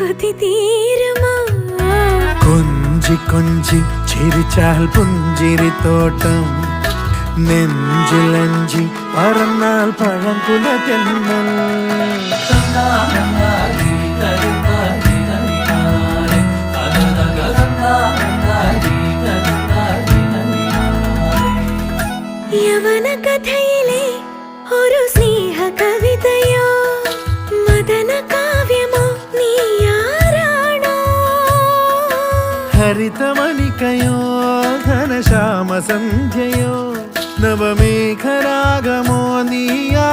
കൊതി തീരുമോ കൊഞ്ചി കൊഞ്ചി ചിരിച്ചാൽ പുഞ്ചിരിത്തോട്ടം നെഞ്ചിലഞ്ചി പറന്നാൽ പഴംകുല തെന്നൽ യവന കഥയിലെ ഒരു സ്നേഹ കവിതയോ മദന കാവ്യമോ നീയാരാണോ ഹരിതമണികയോ ഘനശ്യാമ സന്ധ്യയോ നവമേഘരാഗമോ നീയാ